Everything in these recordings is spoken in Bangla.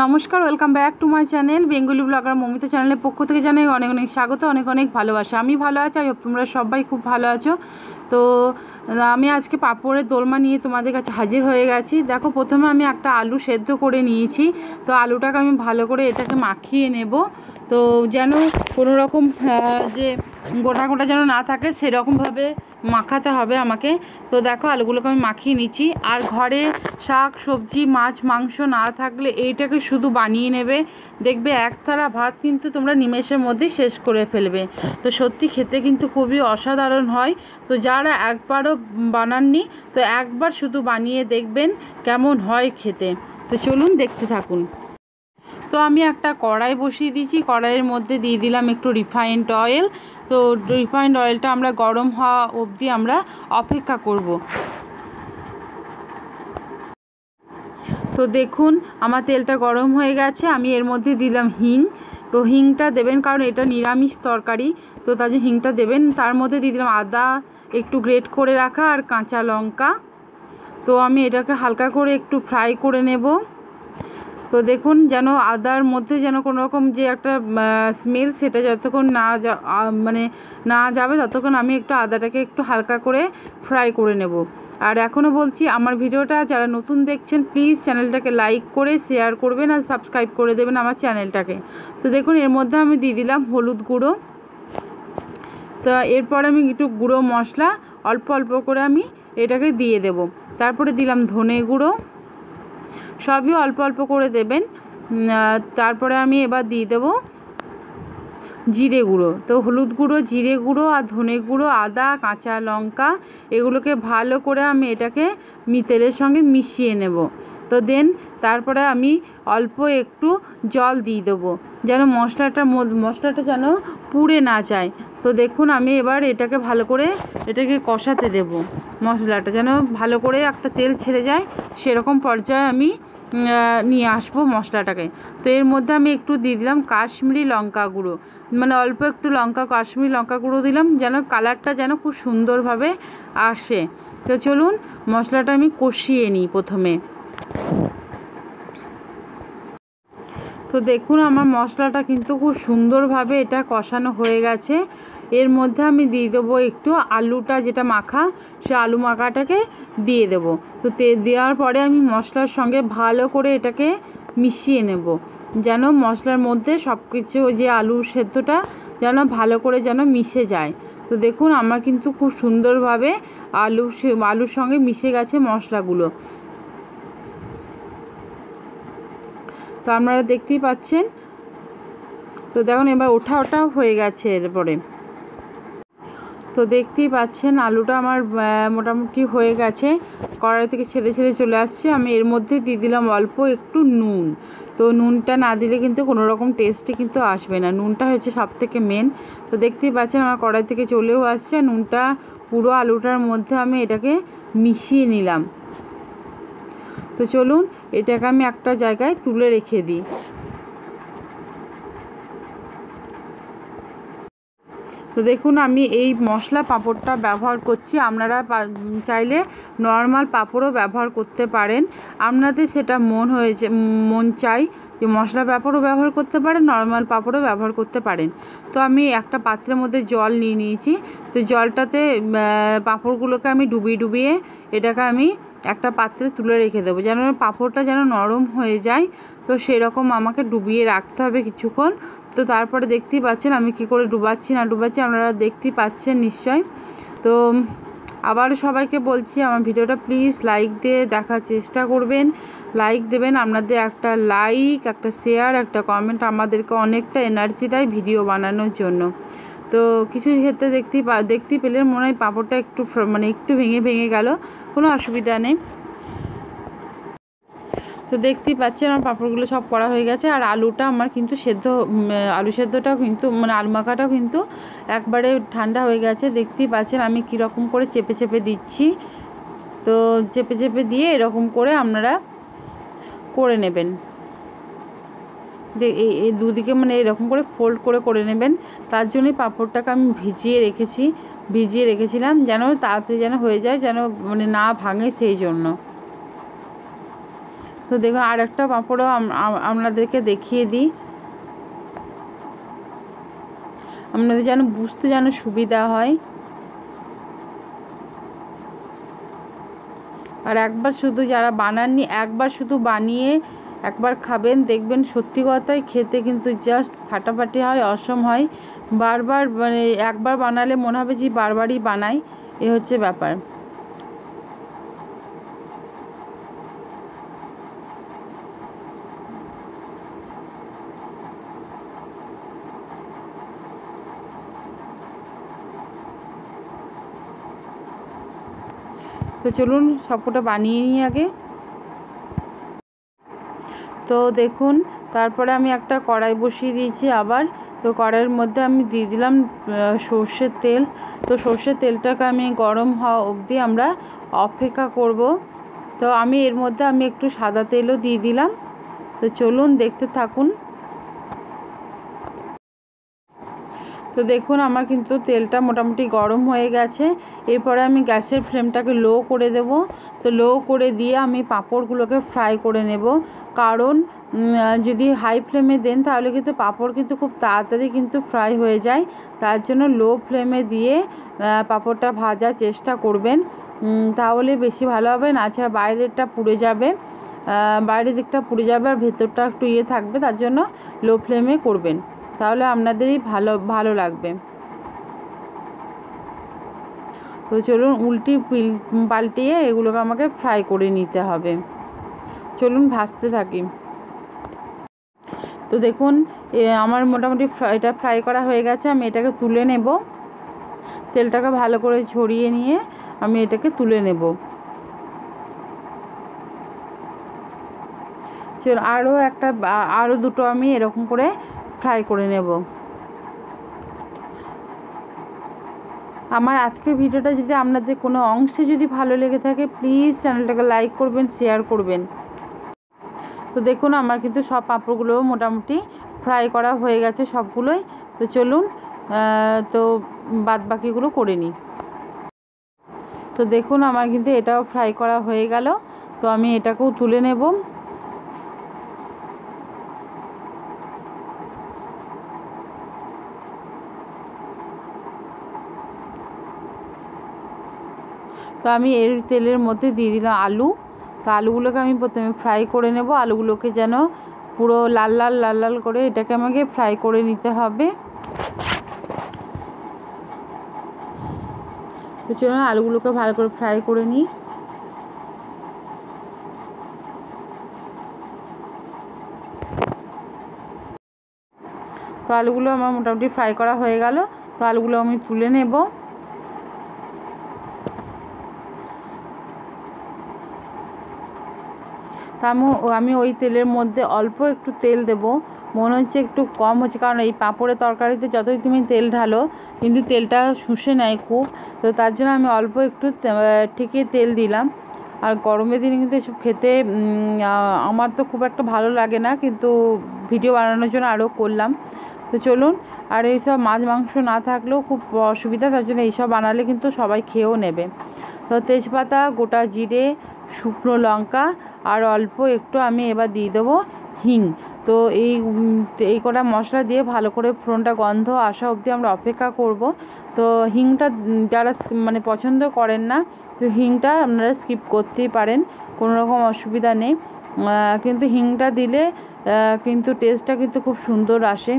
নমস্কার, welcome back to my channel Bengali blogger Mamita চ্যানেলের পক্ষ থেকে জানাই অনেক অনেক স্বাগত, অনেক অনেক ভালোবাসা। আমি ভালো আছি, আই হোপ তোমরা সবাই খুব ভালো আছো। তো আমি আজকে পাঁপড়ের দোলমা নিয়ে তোমাদের কাছে হাজির হয়ে গেছি। দেখো, প্রথমে আমি একটা আলু সেদ্ধ করে নিয়েছি। তো আলুটাকে আমি ভালো করে এটাকে মাখিয়ে নেব, তো যেন কোনো রকম যে গোটা গোটা যেন না থাকে সেরকমভাবে মাখাতে হবে আমাকে। তো দেখো, আলুগুলোকে আমি মাখিয়ে নিচ্ছি। আর ঘরে শাক সবজি মাছ মাংস না থাকলে এইটাকে শুধু বানিয়ে নেবে, দেখবে এক থালা ভাত কিন্তু তোমরা নিমেষের মধ্যেই শেষ করে ফেলবে। তো সত্যি খেতে কিন্তু খুবই অসাধারণ হয়। তো যারা একবারও বানাননি, তো একবার শুধু বানিয়ে দেখবেন কেমন হয় খেতে। তো চলুন দেখতে থাকুন। তো আমি একটা কড়াই বসিয়ে দিয়েছি, কড়াইয়ের মধ্যে দিয়ে দিলাম একটু রিফাইন্ড অয়েল। তো রিফাইন্ড অয়েলটা আমরা গরম হওয়া অবধি আমরা অপেক্ষা করব। তো দেখুন, আমার তেলটা গরম হয়ে গেছে। আমি এর মধ্যে দিলাম হিং। তো হিংটা দেবেন কারণ এটা নিরামিষ তরকারি, তো তার জন্য হিংটা দেবেন। তার মধ্যে দিয়ে দিলাম আদা একটু গ্রেট করে রাখা আর কাঁচা লঙ্কা। তো আমি এটাকে হালকা করে একটু ফ্রাই করে নেব। তো দেখুন, যেন আদার মধ্যে যেন কোনো রকম যে একটা স্মেল সেটা যতক্ষণ না যাবে ততক্ষণ আমি একটু আদাটাকে একটু হালকা করে ফ্রাই করে নেব। আর এখনও বলছি, আমার ভিডিওটা যারা নতুন দেখছেন প্লিজ চ্যানেলটাকে লাইক করে শেয়ার করবেন আর সাবস্ক্রাইব করে দেবেন আমার চ্যানেলটাকে। তো দেখুন, এর মধ্যে আমি দিয়ে দিলাম হলুদ গুঁড়ো। তো এরপর আমি একটু গুঁড়ো মশলা অল্প অল্প করে আমি এটাকে দিয়ে দেব। তারপরে দিলাম ধনে গুঁড়ো, সবই অল্প অল্প করে দেবেন। তারপরে আমি এবার দিয়ে দেবো জিরে গুঁড়ো। তো হলুদ গুঁড়ো, জিরে গুঁড়ো আর ধনে গুঁড়ো, আদা কাঁচা লঙ্কা এগুলোকে ভালো করে আমি এটাকে তেলের সঙ্গে মিশিয়ে নেব। তো তারপরে আমি অল্প একটু জল দিয়ে দেবো, যেন মশলাটা যেন পুড়ে না যায়। তো দেখুন, আমি এবার এটাকে ভালো করে এটাকে কষাতে দেব। মশলাটা যেন ভালো করে একটা তেল ছেড়ে যায় সেরকম পর্যায়ে আমি নিয়ে আসবো মশলাটাকে। তো এর মধ্যে আমি একটু দিয়ে দিলাম কাশ্মীরি লঙ্কা গুঁড়ো, অল্প একটু কাশ্মীরি লঙ্কা গুঁড়ো দিলাম যেন কালারটা যেন খুব সুন্দরভাবে আসে। তো চলুন মশলাটা আমি কষিয়ে নিই প্রথমে। তো দেখুন, আমার মশলাটা কিন্তু খুব সুন্দরভাবে এটা কষানো হয়ে গেছে। এর মধ্যে আমি দিয়ে দেবো একটু আলুটা যেটা মাখা, সে আলু মাখাটাকে দিয়ে দেবো। তো দেওয়ার পরে আমি মশলার সঙ্গে ভালো করে এটাকে মিশিয়ে নেব, যেন মশলার মধ্যে সব কিছু যে আলু সেদ্ধটা যেন ভালো করে যেন মিশে যায়। তো দেখুন, আমার কিন্তু খুব সুন্দরভাবে আলুর সঙ্গে মিশে গেছে মশলাগুলো। তো আপনারা দেখতেই পাচ্ছেন। তো দেখুন, এবার ওঠা হয়ে গেছে। এরপরে তো দেখতেই পাচ্ছেন আলুটা আমার মোটামুটি হয়ে গেছে, কড়াই থেকে ছেড়ে ছেড়ে চলে আসছে। আমি এর মধ্যে দিয়ে দিলাম অল্প একটু নুন। তো নুনটা না দিলে কিন্তু কোনো রকম টেস্টই কিন্তু আসবে না, নুনটা হচ্ছে সবথেকে মেন। তো দেখতেই পাচ্ছেন আমার কড়াই থেকে চলেও আসছে নুনটা পুরো আলুটার মধ্যে আমি এটাকে মিশিয়ে নিলাম। তো চলুন এটাকে আমি একটা জায়গায় তুলে রেখে দিই। তো দেখুন, আমি এই মশলা পাঁপড়টা ব্যবহার করছি। আপনারা চাইলে নর্মাল পাঁপড়ও ব্যবহার করতে পারেন, আপনাদের সেটা মন চাই যে মশলা পাঁপড়ও ব্যবহার করতে পারেন, নর্মাল পাঁপড়ও ব্যবহার করতে পারেন। তো আমি একটা পাত্রের মধ্যে জল নিয়ে নিয়েছি। তো জলটাতে পাঁপড়গুলোকে আমি ডুবিয়ে এটাকে আমি একটা পাত্রে তুলে রেখে দেবো, যেন পাঁপড়টা যেন নরম হয়ে যায়। তো সেরকম আমাকে ডুবিয়ে রাখতে হবে কিছুক্ষণ। তো তারপরে দেখতেই পাচ্ছেন আমি কি করে ডুবাচ্ছি আপনারা দেখতেই পাচ্ছেন নিশ্চয়। তো আবার সবাইকে বলছি, আমার ভিডিওটা প্লিজ লাইক দিয়ে দেখার চেষ্টা করবেন, লাইক দেবেন। আপনাদের একটা লাইক, একটা শেয়ার, একটা কমেন্ট আমাদেরকে অনেকটা এনার্জি দেয় ভিডিও বানানোর জন্য। তো কিছু ক্ষেত্রে দেখতেই পেলে মনে হয় পাঁপড়টা একটু একটু ভেঙে গেল, কোনো অসুবিধা নেই। তো দেখতেই পাচ্ছেন আমার পাঁপড়গুলো সব করা হয়ে গেছে। আর আলুটা আমার কিন্তু আলু সেদ্ধটাও কিন্তু আলু মাখাটাও কিন্তু একবারে ঠান্ডা হয়ে গেছে। দেখতেই পাচ্ছেন আমি কীরকম করে চেপে দিচ্ছি। তো চেপে দিয়ে এরকম করে আপনারা করে নেবেন। এই দুদিকে এরকম করে ফোল্ড করে নেবেন। তার জন্যই পাঁপড়টাকে আমি ভিজিয়ে রেখেছিলাম যেন তাড়াতাড়ি যেন হয়ে যায়, যেন না ভাঙে সেই জন্য। তো দেখুন আর একটা পাঁপড়ও আপনাদেরকে দেখিয়ে দিই, আপনাদের যেন বুঝতে যেন সুবিধা হয়। আর একবার শুধু যারা বানাননি, একবার শুধু বানিয়ে একবার খাবেন, দেখবেন সত্যি কথাই খেতে কিন্তু জাস্ট ফাটাফাটি হয়, অসম হয়। বারবার মানে একবার বানালে মনে হবে যে বারবারই বানাই, এ হচ্ছে ব্যাপার। তো চলুন সবকটা বানিয়ে নিই আগে। তো দেখুন তারপরে আমি একটা কড়াই বসিয়ে দিয়েছি আবার। তো কড়াইয়ের মধ্যে আমি দিয়ে দিলাম সর্ষের তেল। তো সর্ষের তেলটাকে আমি গরম হওয়া অবধি আমরা অপেক্ষা করব। তো আমি এর মধ্যে আমি একটু সাদা তেলও দিয়ে দিলাম। তো চলুন দেখতে থাকুন। তো দেখুন আমার কিন্তু তেলটা মোটামুটি গরম হয়ে গেছে। এরপরে আমি গ্যাসের ফ্লেমটাকে লো করে দেব। তো লো করে দিয়ে আমি পাঁপড়গুলোকে ফ্রাই করে নেব, কারণ যদি হাই ফ্লেমে দেন তাহলে কিন্তু পাঁপড় কিন্তু খুব তাড়াতাড়ি কিন্তু ফ্রাই হয়ে যায়। তার জন্য লো ফ্লেমে দিয়ে পাঁপড়টা ভাজার চেষ্টা করবেন, তাহলে বেশি ভালো হবে। না ছাড়া বাইরেরটা পুড়ে যাবে, বাইরের দিকটা পুড়ে যাবে আর ভেতরটা একটু ইয়ে থাকবে, তার জন্য লো ফ্লেমে করবেন, তাহলে আপনাদেরই ভালো লাগবে। তো চলুন পাল্টিয়ে এগুলোকে আমাকে ফ্রাই করে নিতে হবে। চলুন ভাজতে থাকি। তো দেখুন আমার মোটামুটি এটা ফ্রাই করা হয়ে গেছে। আমি এটাকে তুলে নেব, তেলটাকে ভালো করে ঝরিয়ে নিয়ে আমি এটাকে তুলে নেব। চল আরও দুটো আমি এরকম করে ফ্রাই করে নেব। আমার আজকের ভিডিওটা যদি আপনাদের কোনো অংশে যদি ভালো লেগে থাকে, প্লিজ চ্যানেলটাকে লাইক করবেন, শেয়ার করবেন। তো দেখুন আমার কিন্তু সব পাঁপড়গুলো মোটামুটি ফ্রাই করা হয়ে গেছে সবগুলোই। তো চলুন তো বাদ বাকিগুলো করে নিই। তো দেখুন আমার কিন্তু এটাও ফ্রাই করা হয়ে গেল। তো আমি এটাকেও তুলে নেব। তো আমি এর তেলের মধ্যে দিয়ে দিলাম আলু। তো আলুগুলোকে আমি প্রথমে ফ্রাই করে নেব। আলুগুলোকে যেন পুরো লাল লাল করে এটাকে আমাকে ফ্রাই করে নিতে হবে। তো চলুন আলুগুলোকে ভালো করে ফ্রাই করে নিই। তো আলুগুলো আমার মোটামুটি ফ্রাই করা হয়ে গেল। তো আলুগুলো আমি তুলে নেব। তা আমি ওই তেলের মধ্যে অল্প একটু তেল দেব, মনে হচ্ছে একটু কম হচ্ছে, কারণ এই পাঁপড়ের তরকারিতে যতই তুমি তেল ঢালো কিন্তু তেলটা শুষে নেয় খুব। তো তার জন্য আমি অল্প একটু ঠিকই তেল দিলাম। আর গরমের দিনে কিন্তু এসব খেতে আমার তো খুব একটা ভালো লাগে না, কিন্তু ভিডিও বানানোর জন্য আরও করলাম। তো চলুন, আর এইসব মাছ মাংস না থাকলেও খুব অসুবিধা, তার জন্য এইসব বানালে কিন্তু সবাই খেয়েও নেবে। তো তেজপাতা, গোটা জিরে, শুকনো লঙ্কা আর অল্প একটু আমি এবার দিয়ে দেবো হিং। তো এই কটা মশলা দিয়ে ভালো করে ফোড়নটা গন্ধ আসা অবধি আমরা অপেক্ষা করব। তো হিংটা যারা মানে পছন্দ করেন না, তো হিংটা আপনারা স্কিপ করতেই পারেন, কোনো রকম অসুবিধা নেই। কিন্তু হিংটা দিলে কিন্তু টেস্টটা কিন্তু খুব সুন্দর আসে।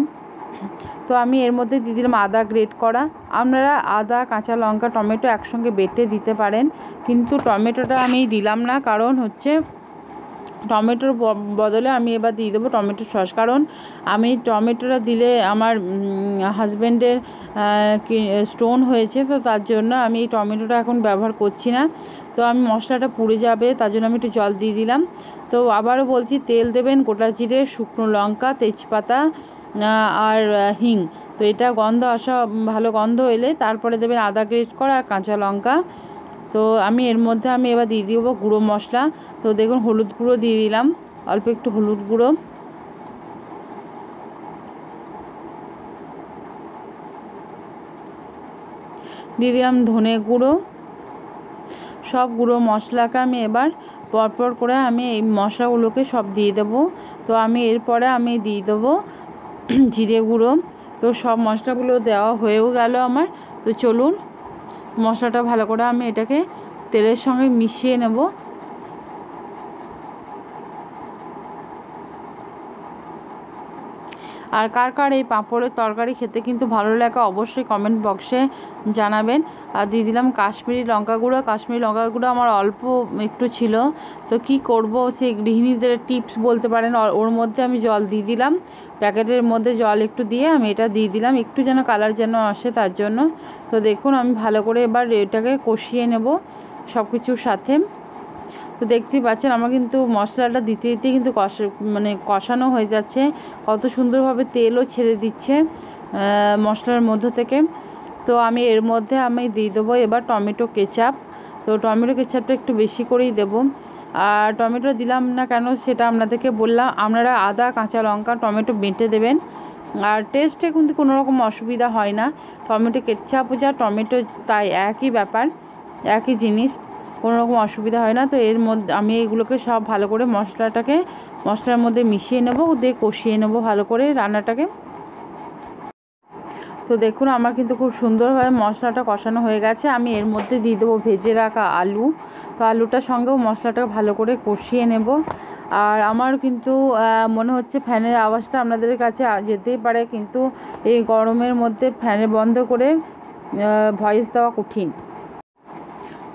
তো আমি এর মধ্যে দিয়ে দিলাম আদা গ্রেট করা। আপনারা আদা, কাঁচা লঙ্কা, টমেটো একসঙ্গে বেটে দিতে পারেন, কিন্তু টমেটোটা আমি দিলাম না, কারণ হচ্ছে টমেটোর বদলে আমি এবার দিয়ে দেবো টমেটো সস। কারণ আমি টমেটোটা দিলে আমার হাজব্যান্ডের স্টোন হয়েছে, তো তার জন্য আমি এই টমেটোটা এখন ব্যবহার করছি না। তো আমি মশলাটা পুড়ে যাবে, তার জন্য আমি একটু জল দিয়ে দিলাম। তো আবারও বলছি, তেল দেবেন, গোটা জিরে, শুকনো লঙ্কা, তেজপাতা আর হিং। তো এটা গন্ধ আসা, ভালো গন্ধ এলে তারপরে দেবেন আদা গ্রেট করা আর কাঁচা লঙ্কা। তো আমি এর মধ্যে আমি এবার দিয়ে দেবো গুঁড়ো মশলা। তো দেখুন হলুদ গুঁড়ো দিয়ে দিলাম, অল্প একটু হলুদ গুঁড়ো দিয়ে দিলাম, ধনে গুঁড়ো। সব গুঁড়ো মশলাকে আমি এবার পরপর করে আমি এই মশলাগুলোকে সব দিয়ে দেবো। তো আমি এরপরে আমি দিয়ে দেবো জিরে গুঁড়ো। তো সব মশলাগুলো দেওয়া হয়েও গেল আমার। তো চলুন মশলাটা ভালো করে আমি এটাকে তেলের সঙ্গে মিশিয়ে নেব। আর কার কার এই পাঁপড়ের তরকারি খেতে কিন্তু ভালো লাগে অবশ্যই কমেন্ট বক্সে জানাবেন। আর দিয়ে দিলাম কাশ্মীরি লঙ্কা গুঁড়ো। কাশ্মীরি লঙ্কা গুঁড়ো আমার অল্প একটু ছিল, তো কি করব, সেই গৃহিণীদের টিপস বলতে পারেন। ওর মধ্যে আমি জল দিয়ে দিলাম, প্যাকেটের মধ্যে জল একটু দিয়ে আমি এটা দিয়ে দিলাম, একটু যেন কালার যেন আসে তার জন্য। তো দেখুন আমি ভালো করে এবার এটাকে কষিয়ে নেব সব কিছুর সাথে। তো দেখতেই পাচ্ছেন আমার কিন্তু মশলাটা দিতে দিতে কিন্তু কষানো হয়ে যাচ্ছে, কত সুন্দরভাবে তেলও ছেড়ে দিচ্ছে মশলার মধ্য থেকে। তো আমি এর মধ্যে আমি দিয়ে দেবো এবার টমেটো কেচাপ। তো টমেটো কেচাপটা একটু বেশি করেই দেবো। আর টমেটো দিলাম না কেন সেটা আপনাদেরকে বললাম, আপনারা আদা কাঁচা লঙ্কা টমেটো বেটে দেবেন। আর টেস্টে কিন্তু কোনো রকম অসুবিধা হয় না, টমেটো কেচাপ যা টমেটো তাই একই ব্যাপার, একই জিনিস, কোনো রকম অসুবিধা হয় না। তো এর মধ্যে আমি এগুলোকে সব ভালো করে মশলার মধ্যে মিশিয়ে নেব, দিয়ে কষিয়ে নেব ভালো করে রান্নাটাকে। তো দেখুন আমার কিন্তু খুব সুন্দরভাবে মশলাটা কষানো হয়ে গেছে। আমি এর মধ্যে দিয়ে দেবো ভেজে রাখা আলু। তো আলুটার সঙ্গেও মশলাটা ভালো করে কষিয়ে নেব। আর আমার কিন্তু মনে হচ্ছে ফ্যানের আওয়াজটা আপনাদের কাছে যেতেই পারে, কিন্তু এই গরমের মধ্যে ফ্যানে বন্ধ করে ভয়েস দেওয়া কঠিন।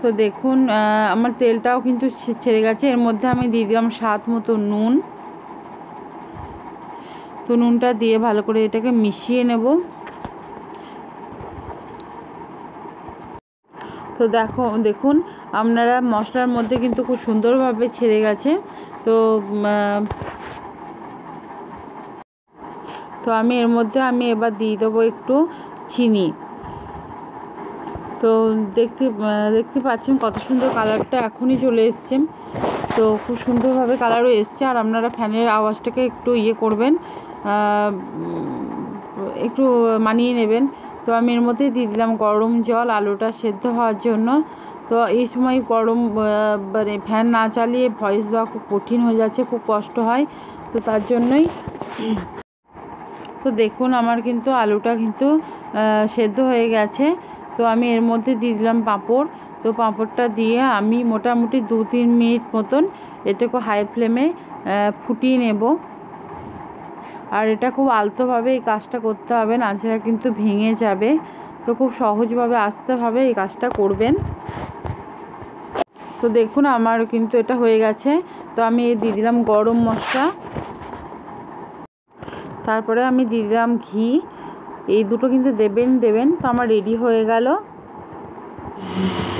তো দেখুন আমার তেলটাও কিন্তু ছেড়ে গেছে। এর মধ্যে আমি দিয়ে দিলাম স্বাদ মতো নুন। তো নুনটা দিয়ে ভালো করে এটাকে মিশিয়ে নেব। তো দেখুন আপনারা মশলার মধ্যে কিন্তু খুব সুন্দরভাবে ছেড়ে গেছে। তো আমি এর মধ্যে আমি এবার দিয়ে দেবো একটু চিনি। তো দেখতে পাচ্ছেন কত সুন্দর কালারটা এখনই চলে এসছে। তো খুব সুন্দরভাবে কালারও এসছে। আর আপনারা ফ্যানের আওয়াজটাকে একটু করবেন, একটু মানিয়ে নেবেন। তো আমি এর মধ্যে দিয়ে দিলাম গরম জল আলুটা সেদ্ধ হওয়ার জন্য। তো এই সময় মানে ফ্যান না চালিয়ে ভয়েস দেওয়া খুব কঠিন হয়ে যাচ্ছে, খুব কষ্ট হয়, তো তার জন্যই। তো দেখুন আমার কিন্তু আলুটা কিন্তু সেদ্ধ হয়ে গেছে। তো আমি এর মধ্যে দিয়ে দিলাম পাঁপড়। তো পাঁপড়টা দিয়ে আমি মোটামুটি 2-3 মিনিট মতন এটাকে হাই ফ্লেমে ফুটিয়ে নেব। আর এটা খুব আলতোভাবে এই কাজটা করতে হবে, নাছাড়া কিন্তু ভেঙে যাবে। তো খুব সহজভাবে আস্তেভাবে এই কাজটা করবেন। তো দেখুন আমার কিন্তু এটা হয়ে গেছে। তো আমি দিয়ে দিলাম গরম মশলা, তারপরে আমি দিয়ে দিলাম ঘি। এই দুটো কিন্তু দেবেন। তো আমার রেডি হয়ে গেল।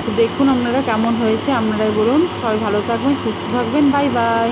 তো দেখুন আপনারা কেমন হয়েছে আপনারাই বলুন। সবাই ভালো থাকবেন, সুস্থ থাকবেন, বাই বাই।